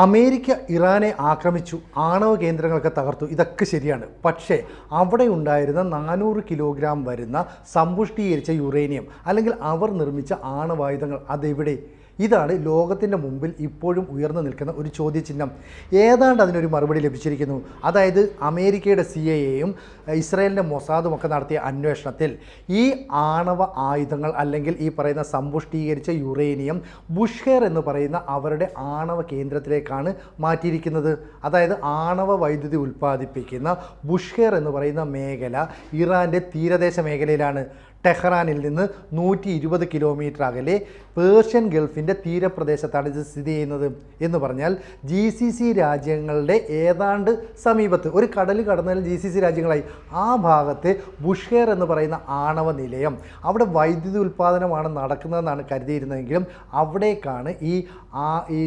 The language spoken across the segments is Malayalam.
അമേരിക്ക ഇറാനെ ആക്രമിച്ചു, ആണവ കേന്ദ്രങ്ങളൊക്കെ തകർത്തു, ഇതൊക്കെ ശരിയാണ്. പക്ഷേ അവിടെ ഉണ്ടായിരുന്ന 400 കിലോഗ്രാം വരുന്ന സമ്പുഷ്ടീകരിച്ച യുറേനിയം അല്ലെങ്കിൽ അവർ നിർമ്മിച്ച ആണവായുധങ്ങൾ അതെവിടെ? ഇതാണ് ലോകത്തിൻ്റെ മുമ്പിൽ ഇപ്പോഴും ഉയർന്നു നിൽക്കുന്ന ഒരു ചോദ്യചിഹ്നം. ഏതാണ്ട് അതിനൊരു മറുപടി ലഭിച്ചിരിക്കുന്നു. അതായത് അമേരിക്കയുടെ CIA-യും ഇസ്രായേലിൻ്റെ മൊസാദും ഒക്കെ നടത്തിയ അന്വേഷണത്തിൽ ഈ ആണവ ആയുധങ്ങൾ അല്ലെങ്കിൽ ഈ പറയുന്ന സമ്പുഷ്ടീകരിച്ച യുറേനിയം ബുഷ്ഹെർ എന്ന് പറയുന്ന അവരുടെ ആണവ കേന്ദ്രത്തിലേക്കാണ് മാറ്റിയിരിക്കുന്നത്. അതായത് ആണവ വൈദ്യുതി ഉൽപ്പാദിപ്പിക്കുന്ന ബുഷ്ഹെർ എന്ന് പറയുന്ന മേഖല ഇറാൻ്റെ തീരദേശ മേഖലയിലാണ്. ടെഹ്റാനിൽ നിന്ന് 120 കിലോമീറ്റർ അകലെ പേർഷ്യൻ ഗൾഫിൻ്റെ തീരപ്രദേശത്താണ് ഇത് സ്ഥിതി ചെയ്യുന്നത്. എന്ന് പറഞ്ഞാൽ GCC രാജ്യങ്ങളുടെ ഏതാണ്ട് സമീപത്ത്, ഒരു കടൽ കടന്നാൽ GCC രാജ്യങ്ങളായി, ആ ഭാഗത്തെ ബുഷ്ഹെർ എന്ന് പറയുന്ന ആണവ നിലയം, അവിടെ വൈദ്യുതി ഉൽപ്പാദനമാണ് നടക്കുന്നതെന്നാണ് കരുതിയിരുന്നതെങ്കിലും അവിടേക്കാണ് ഈ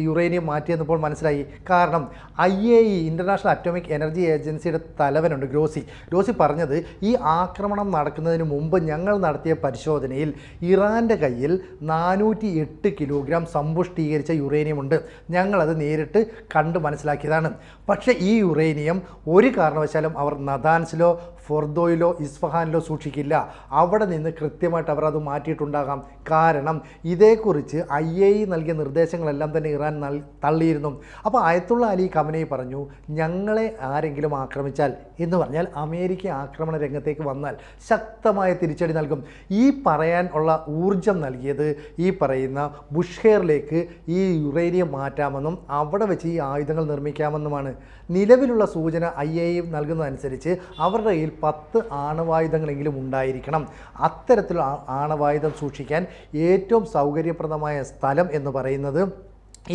യുറേനിയം മാറ്റിയെന്നപ്പോൾ മനസ്സിലായി. കാരണം IAEA ഇൻ്റർനാഷണൽ അറ്റോമിക് എനർജി ഏജൻസിയുടെ തലവനുണ്ട് ഗ്രോസി പറഞ്ഞത്, ഈ ആക്രമണം നടക്കുന്നതിന് മുമ്പ് ഞങ്ങൾ നടത്തിയ പരിശോധനയിൽ ഇറാൻ്റെ കയ്യിൽ 408 കിലോഗ്രാം സമ്പുഷ്ടീകരിച്ച യുറേനിയം ഉണ്ട്, ഞങ്ങളത് നേരിട്ട് കണ്ട് മനസ്സിലാക്കിയതാണ്. പക്ഷേ ഈ യുറേനിയം ഒരു കാരണവശാലും അവർ നദാൻസിലോ ഫോർദോയിലോ ഇസ്ഫഹാനിലോ സൂക്ഷിക്കില്ല. അവിടെ നിന്ന് കൃത്യമായിട്ട് അവർ അത് മാറ്റിയിട്ടുണ്ടാകാം. കാരണം ഇതേക്കുറിച്ച് IAEA നൽകിയ നിർദ്ദേശങ്ങളെല്ലാം തന്നെ ഇറാൻ തള്ളിയിരുന്നു. അപ്പോൾ അയത്തുള്ള അലി ഖമനേയി പറഞ്ഞു, ഞങ്ങളെ ആരെങ്കിലും ആക്രമിച്ചാൽ എന്ന് പറഞ്ഞാൽ അമേരിക്ക ആക്രമണ രംഗത്തേക്ക് വന്നാൽ ശക്തമായ തിരിച്ചടി നൽകും. ഈ പറയാൻ ഉള്ള ഊർജം നൽകിയത് ഈ പറയുന്ന ബുഷ്ഹെറിലേക്ക് ഈ യുറേനിയം മാറ്റാമെന്നും അവിടെ വെച്ച് ഈ ആയുധങ്ങൾ നിർമ്മിക്കാമെന്നുമാണ്. നിലവിലുള്ള സൂചന IAEA നൽകുന്നതനുസരിച്ച് അവരുടെ കയ്യിൽ 10 ആണവായുധങ്ങളെങ്കിലും ഉണ്ടായിരിക്കണം. അത്തരത്തിലുള്ള ആണവായുധം സൂക്ഷിക്കാൻ ഏറ്റവും സൗകര്യപ്രദമായ സ്ഥലം എന്ന് പറയുന്നത്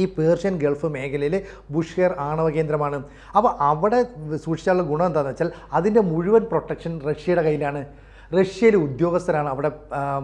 ഈ പേർഷ്യൻ ഗൾഫ് മേഖലയിലെ ബുഷ്ഹെർ ആണവ കേന്ദ്രമാണ്. അപ്പോൾ അവിടെ സൂക്ഷിച്ചാലുള്ള ഗുണം എന്താണെന്ന് വെച്ചാൽ അതിൻ്റെ മുഴുവൻ പ്രൊട്ടക്ഷൻ റഷ്യയുടെ കയ്യിലാണ്. റഷ്യയിലെ ഉദ്യോഗസ്ഥരാണ് അവിടെ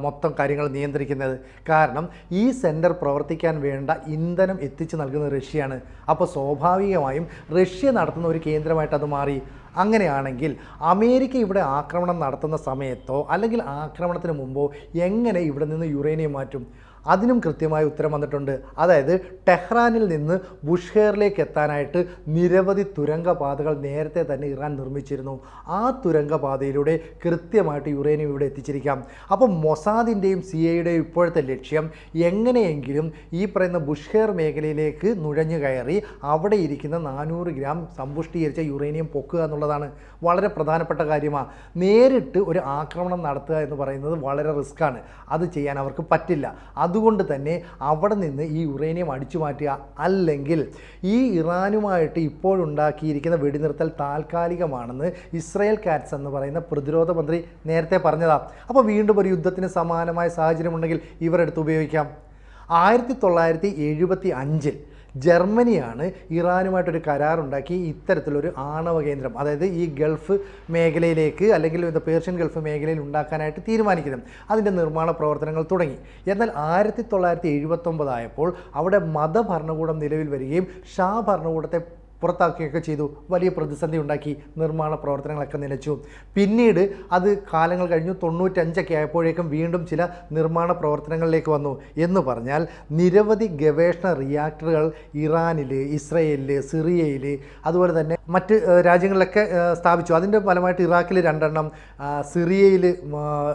മൊത്തം കാര്യങ്ങൾ നിയന്ത്രിക്കുന്നത്. കാരണം ഈ സെൻറ്റർ പ്രവർത്തിക്കാൻ വേണ്ട ഇന്ധനം എത്തിച്ചു നൽകുന്നത് റഷ്യയാണ്. അപ്പോൾ സ്വാഭാവികമായും റഷ്യ നടത്തുന്ന ഒരു കേന്ദ്രമായിട്ട് അത് മാറി. അങ്ങനെയാണെങ്കിൽ അമേരിക്ക ഇവിടെ ആക്രമണം നടത്തുന്ന സമയത്തോ അല്ലെങ്കിൽ ആക്രമണത്തിന് മുമ്പോ എങ്ങനെ ഇവിടെ നിന്ന് യുറേനിയം മാറ്റും? അതിനും കൃത്യമായ ഉത്തരം വന്നിട്ടുണ്ട്. അതായത് ടെഹ്റാനിൽ നിന്ന് ബുഷ്ഹെറിലേക്ക് എത്താനായിട്ട് നിരവധി തുരങ്കപാതകൾ നേരത്തെ തന്നെ ഇറാൻ നിർമ്മിച്ചിരുന്നു. ആ തുരങ്കപാതയിലൂടെ കൃത്യമായിട്ട് യുറേനിയം ഇവിടെ എത്തിച്ചിരിക്കാം. അപ്പോൾ മൊസാദിൻ്റെയും CIA-യുടെയും ഇപ്പോഴത്തെ ലക്ഷ്യം എങ്ങനെയെങ്കിലും ഈ പറയുന്ന ബുഷ്ഹെർ മേഖലയിലേക്ക് നുഴഞ്ഞു കയറി അവിടെ ഇരിക്കുന്ന 400 ഗ്രാം സമ്പുഷ്ടീകരിച്ച യുറേനിയം പൊക്കുക എന്നുള്ളതാണ്. വളരെ പ്രധാനപ്പെട്ട കാര്യമാണ്. നേരിട്ട് ഒരു ആക്രമണം നടത്തുക എന്ന് പറയുന്നത് വളരെ റിസ്ക്കാണ്. അത് ചെയ്യാൻ അവർക്ക് പറ്റില്ല. അതുകൊണ്ട് തന്നെ അവിടെ നിന്ന് ഈ യുറേനിയം അടിച്ചു മാറ്റുക, അല്ലെങ്കിൽ ഈ ഇറാനുമായിട്ട് ഇപ്പോഴുണ്ടാക്കിയിരിക്കുന്ന വെടിനിർത്തൽ താൽക്കാലികമാണെന്ന് ഇസ്രായേൽ കാറ്റ്സ് എന്ന് പറയുന്ന പ്രതിരോധ മന്ത്രി നേരത്തെ പറഞ്ഞതാണ്. അപ്പോൾ വീണ്ടും ഒരു യുദ്ധത്തിന് സമാനമായ സാഹചര്യമുണ്ടെങ്കിൽ ഇവരെടുത്ത് ഉപയോഗിക്കാം. 1975 ജർമ്മനിയാണ് ഇറാനുമായിട്ടൊരു കരാറുണ്ടാക്കി ഇത്തരത്തിലൊരു ആണവ കേന്ദ്രം, അതായത് ഈ ഗൾഫ് മേഖലയിലേക്ക് അല്ലെങ്കിൽ പേർഷ്യൻ ഗൾഫ് മേഖലയിൽ ഉണ്ടാക്കാനായിട്ട് തീരുമാനിക്കുന്നത്. അതിൻ്റെ നിർമ്മാണ പ്രവർത്തനങ്ങൾ തുടങ്ങി. എന്നാൽ 1979 ആയപ്പോൾ അവിടെ മതഭരണകൂടം നിലവിൽ വരികയും ഷാ ഭരണകൂടത്തെ പുറത്താക്കുകയൊക്കെ ചെയ്തു. വലിയ പ്രതിസന്ധി ഉണ്ടാക്കി. നിർമ്മാണ പ്രവർത്തനങ്ങളൊക്കെ നിലച്ചു. പിന്നീട് അത് കാലങ്ങൾ കഴിഞ്ഞു. 95 ആയപ്പോഴേക്കും വീണ്ടും ചില നിർമ്മാണ പ്രവർത്തനങ്ങളിലേക്ക് വന്നു. എന്ന് പറഞ്ഞാൽ നിരവധി ഗവേഷണ റിയാക്ടറുകൾ ഇറാനിൽ, ഇസ്രയേലിൽ, സിറിയയിൽ, അതുപോലെ തന്നെ മറ്റ് രാജ്യങ്ങളിലൊക്കെ സ്ഥാപിച്ചു. അതിൻ്റെ ഫലമായിട്ട് ഇറാഖിൽ 2 എണ്ണം, സിറിയയിൽ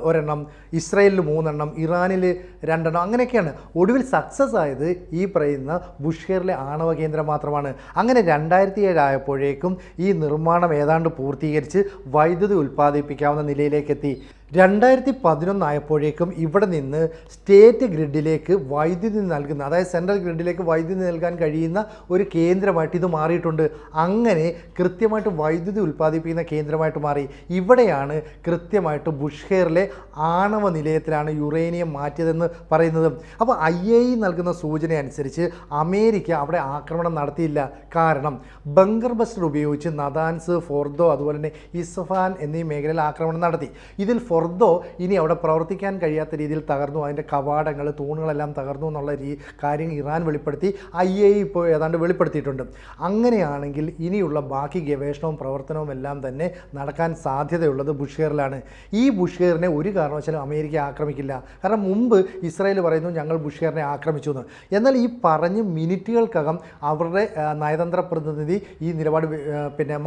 1 എണ്ണം, ഇസ്രയേലിൽ 3 എണ്ണം, ഇറാനിൽ 2 എണ്ണം, അങ്ങനെയൊക്കെയാണ്. ഒടുവിൽ സക്സസ് ആയത് ഈ പറയുന്ന ബുഷ്ഹെറിലെ ആണവ കേന്ദ്രം മാത്രമാണ്. അങ്ങനെ 2007 ആയപ്പോഴേക്കും ഈ നിർമ്മാണം ഏതാണ്ട് പൂർത്തീകരിച്ച് വൈദ്യുതി ഉൽപ്പാദിപ്പിക്കാവുന്ന നിലയിലേക്കെത്തി. 2011 ആയപ്പോഴേക്കും ഇവിടെ നിന്ന് സ്റ്റേറ്റ് ഗ്രിഡിലേക്ക് വൈദ്യുതി നൽകുന്ന, അതായത് സെൻട്രൽ ഗ്രിഡിലേക്ക് വൈദ്യുതി നൽകാൻ കഴിയുന്ന ഒരു കേന്ദ്രമായിട്ട് ഇത് മാറിയിട്ടുണ്ട്. അങ്ങനെ കൃത്യമായിട്ട് വൈദ്യുതി ഉൽപ്പാദിപ്പിക്കുന്ന കേന്ദ്രമായിട്ട് മാറി. ഇവിടെയാണ് കൃത്യമായിട്ട് ബുഷ്ഹെറിലെ ആണവ നിലയത്തിലാണ് യുറേനിയം മാറ്റിയതെന്ന് പറയുന്നത്. അപ്പോൾ IAEA നൽകുന്ന സൂചന അനുസരിച്ച് അമേരിക്ക അവിടെ ആക്രമണം നടത്തിയില്ല. കാരണം ബങ്കർ ബസ്റ്റർ ഉപയോഗിച്ച് നദാൻസ്, ഫോർദോ, അതുപോലെ തന്നെ ഇസ്ഫഹാൻ എന്നീ മേഖലയിൽ ആക്രമണം നടത്തി. ഇതിൽ ഫൊർദോ ഇനി അവിടെ പ്രവർത്തിക്കാൻ കഴിയാത്ത രീതിയിൽ തകർന്നു, അതിൻ്റെ കവാടങ്ങൾ തൂണുകളെല്ലാം തകർന്നു എന്നുള്ള കാര്യം ഇറാൻ വെളിപ്പെടുത്തി, IAEA ഇപ്പോൾ ഏതാണ്ട് വെളിപ്പെടുത്തിയിട്ടുണ്ട്. അങ്ങനെയാണെങ്കിൽ ഇനിയുള്ള ബാക്കി ഗവേഷണവും പ്രവർത്തനവും എല്ലാം തന്നെ നടക്കാൻ സാധ്യതയുള്ളത് ബുഷേറിലാണ്. ഈ ബുഷേറിനെ ഒരു കാരണവശാലും അമേരിക്ക ആക്രമിക്കില്ല. കാരണം മുമ്പ് ഇസ്രായേൽ പറയുന്നു ഞങ്ങൾ ബുഷേറിനെ ആക്രമിച്ചു എന്ന്. എന്നാൽ ഈ പറഞ്ഞ് മിനിറ്റുകൾക്കകം അവരുടെ നയതന്ത്ര പ്രതിനിധി ഈ നിലപാട്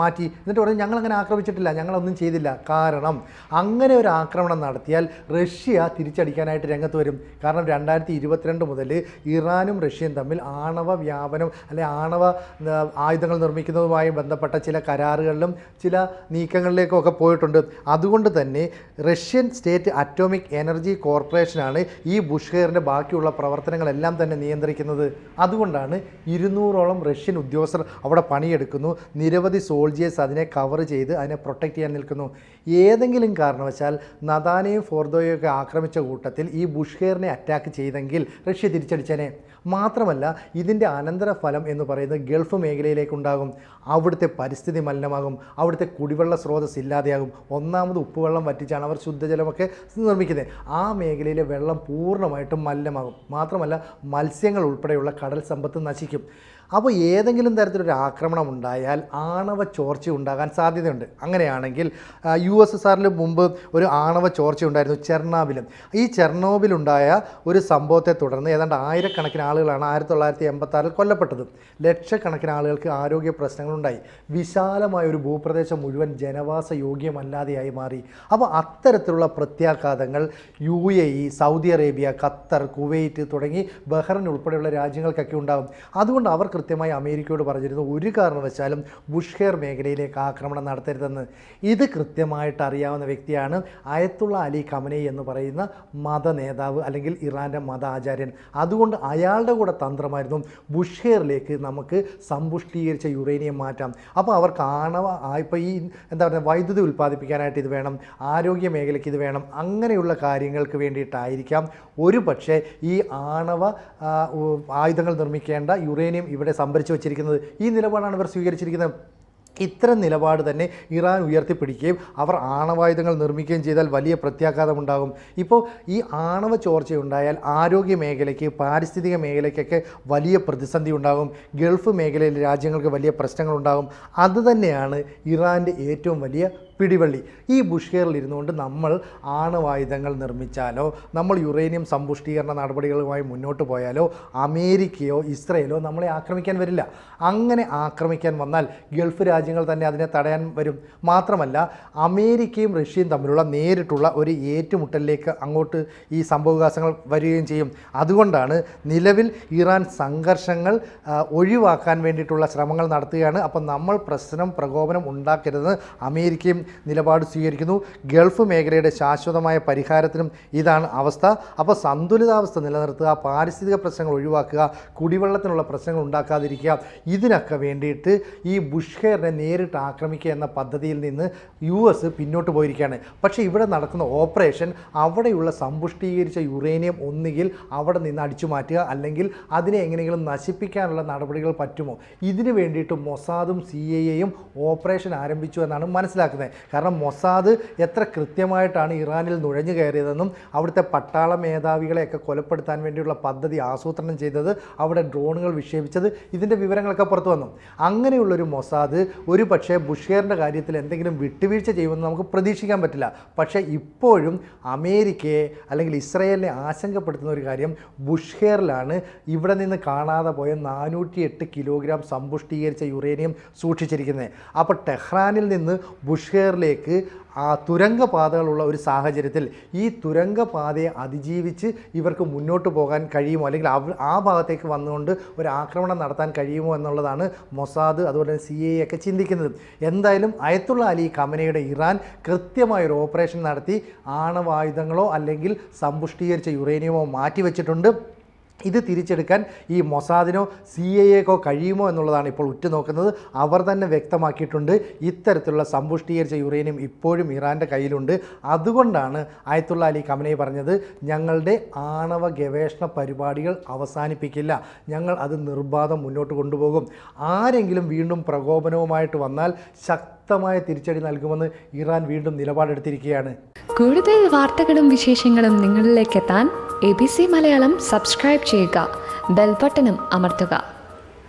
മാറ്റി. എന്നിട്ട് പറഞ്ഞു ഞങ്ങളങ്ങനെ ആക്രമിച്ചിട്ടില്ല, ഞങ്ങളൊന്നും ചെയ്തില്ല. കാരണം അങ്ങനെ ഒരു ആക്രമണം നടത്തിയാൽ റഷ്യ തിരിച്ചടിക്കാനായിട്ട് രംഗത്ത് വരും. കാരണം 2022 മുതൽ ഇറാനും റഷ്യയും തമ്മിൽ ആണവ വ്യാപനം അല്ലെ ആണവ ആയുധങ്ങൾ നിർമ്മിക്കുന്നതുമായി ബന്ധപ്പെട്ട ചില കരാറുകളിലും ചില നീക്കങ്ങളിലേക്കൊക്കെ പോയിട്ടുണ്ട്. അതുകൊണ്ട് തന്നെ റഷ്യൻ സ്റ്റേറ്റ് അറ്റോമിക് എനർജി കോർപ്പറേഷനാണ് ഈ ബുഷേറിൻ്റെ ബാക്കിയുള്ള പ്രവർത്തനങ്ങളെല്ലാം തന്നെ നിയന്ത്രിക്കുന്നത്. അതുകൊണ്ടാണ് 200ഓളം റഷ്യൻ ഉദ്യോഗസ്ഥർ അവിടെ പണിയെടുക്കുന്നു. നിരവധി സോൾജിയേഴ്സ് അതിനെ കവർ ചെയ്ത് അതിനെ പ്രൊട്ടക്റ്റ് ചെയ്യാൻ നിൽക്കുന്നു. ഏതെങ്കിലും കാരണവശാൽ നദാനെയും ഫോർദോയും ഒക്കെ ആക്രമിച്ച കൂട്ടത്തിൽ ഈ ബുഷേറിനെ അറ്റാക്ക് ചെയ്തെങ്കിൽ റഷ്യ തിരിച്ചടിച്ചേനെ. മാത്രമല്ല ഇതിൻ്റെ അനന്തരഫലം എന്ന് പറയുന്നത് ഗൾഫ് മേഖലയിലേക്കുണ്ടാകും. അവിടുത്തെ പരിസ്ഥിതി മലിനമാകും, അവിടുത്തെ കുടിവെള്ള സ്രോതസ് ഇല്ലാതെയാകും. ഒന്നാമത് ഉപ്പുവെള്ളം വറ്റിച്ചാണ് അവർ ശുദ്ധജലമൊക്കെ നിർമ്മിക്കുന്നത്. ആ മേഖലയിലെ വെള്ളം പൂർണ്ണമായിട്ടും മലിനമാകും. മാത്രമല്ല മത്സ്യങ്ങൾ ഉൾപ്പെടെയുള്ള കടൽ സമ്പത്ത് നശിക്കും. അപ്പോൾ ഏതെങ്കിലും തരത്തിലൊരു ആക്രമണം ഉണ്ടായാൽ ആണവ ചോർച്ച ഉണ്ടാകാൻ സാധ്യതയുണ്ട്. അങ്ങനെയാണെങ്കിൽ USSRൽ മുമ്പ് ഒരു ആണവ ചോർച്ച ഉണ്ടായിരുന്നു, ചെർണോബിലും. ഈ ചെർണോബിലുണ്ടായ ഒരു സംഭവത്തെ തുടർന്ന് ഏതാണ്ട് ആയിരക്കണക്കിന് ആളുകളാണ് 1986 കൊല്ലപ്പെട്ടത്. ലക്ഷക്കണക്കിന് ആളുകൾക്ക് ആരോഗ്യ പ്രശ്നങ്ങളുണ്ടായി. വിശാലമായ ഒരു ഭൂപ്രദേശം മുഴുവൻ ജനവാസ യോഗ്യമല്ലാതെയായി മാറി. അപ്പോൾ അത്തരത്തിലുള്ള പ്രത്യാഘാതങ്ങൾ UAE, Saudi Arabia, Qatar, Kuwait തുടങ്ങി ബഹ്റൈൻ ഉൾപ്പെടെയുള്ള രാജ്യങ്ങൾക്കൊക്കെ ഉണ്ടാകും. അതുകൊണ്ട് അവർ കൃത്യമായി അമേരിക്കയോട് പറഞ്ഞിരുന്നു ഒരു കാരണവശാലും ബുഷേർ മേഖലയിലേക്ക് ആക്രമണം നടത്തരുതെന്ന്. ഇത് കൃത്യമായിട്ട് അറിയാവുന്ന വ്യക്തിയാണ് അയത്തുള്ള അലി ഖമനേയി എന്ന് പറയുന്ന മത നേതാവ് അല്ലെങ്കിൽ ഇറാൻ്റെ മത ആചാര്യൻ. അതുകൊണ്ട് അയാളുടെ കൂടെ തന്ത്രമായിരുന്നു ബുഷേറിലേക്ക് നമുക്ക് സമ്പുഷ്ടീകരിച്ച യുറേനിയം മാറ്റാം. അപ്പോൾ അവർക്ക് ഇപ്പോൾ ഈ വൈദ്യുതി ഉൽപ്പാദിപ്പിക്കാനായിട്ട് ഇത് വേണം, ആരോഗ്യ മേഖലയ്ക്ക് ഇത് വേണം, അങ്ങനെയുള്ള കാര്യങ്ങൾക്ക് വേണ്ടിയിട്ടായിരിക്കാം ഒരു പക്ഷേ ഈ ആണവ ആയുധങ്ങൾ നിർമ്മിക്കേണ്ട യുറേനിയം ഇവിടെ സംഭരിച്ചു വച്ചിരിക്കുന്നത്. ഈ നിലപാടാണ് ഇവർ സ്വീകരിച്ചിരിക്കുന്നത്. ഇത്തരം നിലപാട് തന്നെ ഇറാൻ ഉയർത്തിപ്പിടിക്കുകയും അവർ ആണവായുധങ്ങൾ നിർമ്മിക്കുകയും ചെയ്താൽ വലിയ പ്രത്യാഘാതമുണ്ടാകും. ഇപ്പോൾ ഈ ആണവ ചോർച്ചയുണ്ടായാൽ ആരോഗ്യ മേഖലയ്ക്ക്, പാരിസ്ഥിതിക മേഖലയ്ക്കൊക്കെ വലിയ പ്രതിസന്ധി ഉണ്ടാകും. ഗൾഫ് മേഖലയിലെ രാജ്യങ്ങൾക്ക് വലിയ പ്രശ്നങ്ങളുണ്ടാകും. അതുതന്നെയാണ് ഇറാൻ്റെ ഏറ്റവും വലിയ പിടിവള്ളി. ഈ ബുഷേറിൽ ഇരുന്നുകൊണ്ട് നമ്മൾ ആണവായുധങ്ങൾ നിർമ്മിച്ചാലോ നമ്മൾ യുറേനിയം സമ്പുഷ്ടീകരണ നടപടികളുമായി മുന്നോട്ട് പോയാലോ അമേരിക്കയോ ഇസ്രയേലോ നമ്മളെ ആക്രമിക്കാൻ വരില്ല. അങ്ങനെ ആക്രമിക്കാൻ വന്നാൽ ഗൾഫ് രാജ്യങ്ങൾ തന്നെ അതിനെ തടയാൻ വരും. മാത്രമല്ല അമേരിക്കയും റഷ്യയും തമ്മിലുള്ള നേരിട്ടുള്ള ഒരു ഏറ്റുമുട്ടലിലേക്ക് അങ്ങോട്ട് ഈ സംഭവവികാസങ്ങൾ വരികയും ചെയ്യും. അതുകൊണ്ടാണ് നിലവിൽ ഇറാൻ സംഘർഷങ്ങൾ ഒഴിവാക്കാൻ വേണ്ടിയിട്ടുള്ള ശ്രമങ്ങൾ നടത്തുകയാണ്. അപ്പം നമ്മൾ പ്രകോപനം ഉണ്ടാക്കരുതെന്ന് അമേരിക്കയും നിലപാട് സ്വീകരിക്കുന്നു. ഗൾഫ് മേഖലയുടെ ശാശ്വതമായ പരിഹാരത്തിനും ഇതാണ് അവസ്ഥ. അപ്പോൾ സന്തുലിതാവസ്ഥ നിലനിർത്തുക, പാരിസ്ഥിതിക പ്രശ്നങ്ങൾ ഒഴിവാക്കുക, കുടിവെള്ളത്തിനുള്ള പ്രശ്നങ്ങൾ ഉണ്ടാക്കാതിരിക്കുക, ഇതിനൊക്കെ വേണ്ടിയിട്ട് ഈ ബുഷേറിനെ നേരിട്ട് ആക്രമിക്കുക എന്ന പദ്ധതിയിൽ നിന്ന് US പിന്നോട്ട് പോയിരിക്കുകയാണ്. പക്ഷേ ഇവിടെ നടക്കുന്ന ഓപ്പറേഷൻ അവിടെയുള്ള സമ്പുഷ്ടീകരിച്ച യുറേനിയം ഒന്നുകിൽ അവിടെ നിന്ന് അടിച്ചു മാറ്റുക, അല്ലെങ്കിൽ അതിനെ എങ്ങനെയെങ്കിലും നശിപ്പിക്കാനുള്ള നടപടികൾ പറ്റുമോ, ഇതിനു വേണ്ടിയിട്ട് മൊസാദും CIA-യും ഓപ്പറേഷൻ ആരംഭിച്ചു എന്നാണ് മനസ്സിലാക്കുന്നത്. കാരണം മൊസാദ് എത്ര കൃത്യമായിട്ടാണ് ഇറാനിൽ നുഴഞ്ഞു കയറിയതെന്നും അവിടുത്തെ പട്ടാള മേധാവികളെയൊക്കെ കൊലപ്പെടുത്താൻ വേണ്ടിയുള്ള പദ്ധതി ആസൂത്രണം ചെയ്തത്, അവിടെ ഡ്രോണുകൾ വിക്ഷേപിച്ചത്, ഇതിൻ്റെ വിവരങ്ങളൊക്കെ പുറത്തു വന്നു. അങ്ങനെയുള്ളൊരു മൊസാദ് ഒരു പക്ഷേ ബുഷേറിൻ്റെ കാര്യത്തിൽ എന്തെങ്കിലും വിട്ടുവീഴ്ച ചെയ്യുമെന്ന് നമുക്ക് പ്രതീക്ഷിക്കാൻ പറ്റില്ല. പക്ഷേ ഇപ്പോഴും അമേരിക്കയെ അല്ലെങ്കിൽ ഇസ്രയേലിനെ ആശങ്കപ്പെടുത്തുന്ന ഒരു കാര്യം ബുഷേറിലാണ് ഇവിടെ നിന്ന് കാണാതെ പോയ 408 കിലോഗ്രാം സമ്പുഷ്ടീകരിച്ച യുറേനിയം സൂക്ഷിച്ചിരിക്കുന്നത്. അപ്പോൾ ടെഹ്റാനിൽ നിന്ന് ബുഷേറിലേക്ക് തുരങ്കപാതകളുള്ള ഒരു സാഹചര്യത്തിൽ ഈ തുരങ്കപാതയെ അതിജീവിച്ച് ഇവർക്ക് മുന്നോട്ട് പോകാൻ കഴിയുമോ, അല്ലെങ്കിൽ ആ ഭാഗത്തേക്ക് വന്നുകൊണ്ട് ഒരു ആക്രമണം നടത്താൻ കഴിയുമോ എന്നുള്ളതാണ് മൊസാദ് അതുപോലെ CIA ഒക്കെ ചിന്തിക്കുന്നത്. എന്തായാലും അയത്തുള്ള അലി ഖമനയുടെ ഇറാൻ കൃത്യമായൊരു ഓപ്പറേഷൻ നടത്തി ആണവായുധങ്ങളോ അല്ലെങ്കിൽ സമ്പുഷ്ടീകരിച്ച യുറേനിയമോ മാറ്റിവെച്ചിട്ടുണ്ട്. ഇത് തിരിച്ചെടുക്കാൻ ഈ മൊസാദിനോ CIA-ക്കോ കഴിയുമോ എന്നുള്ളതാണ് ഇപ്പോൾ ഉറ്റുനോക്കുന്നത്. അവർ തന്നെ വ്യക്തമാക്കിയിട്ടുണ്ട് ഇത്തരത്തിലുള്ള സമ്പുഷ്ടീകരിച്ച യുറേനിയം ഇപ്പോഴും ഇറാൻ്റെ കയ്യിലുണ്ട്. അതുകൊണ്ടാണ് ആയത്തുള്ള അലി ഖമനേയി പറഞ്ഞത് ഞങ്ങളുടെ ആണവ ഗവേഷണ പരിപാടികൾ അവസാനിപ്പിക്കില്ല, ഞങ്ങൾ അത് നിർബാധം മുന്നോട്ട് കൊണ്ടുപോകും. ആരെങ്കിലും വീണ്ടും പ്രകോപനവുമായിട്ട് വന്നാൽ ശക്തമായ തിരിച്ചടി നൽകുമെന്ന് ഇറാൻ വീണ്ടും നിലപാടെടുത്തിരിക്കുകയാണ്. കൂടുതൽ വാർത്തകളും വിശേഷങ്ങളും നിങ്ങളിലേക്ക് എത്താൻ ABC മലയാളം സബ്സ്ക്രൈബ് ചെയ്യുക, ബെൽബട്ടനും അമർത്തുക.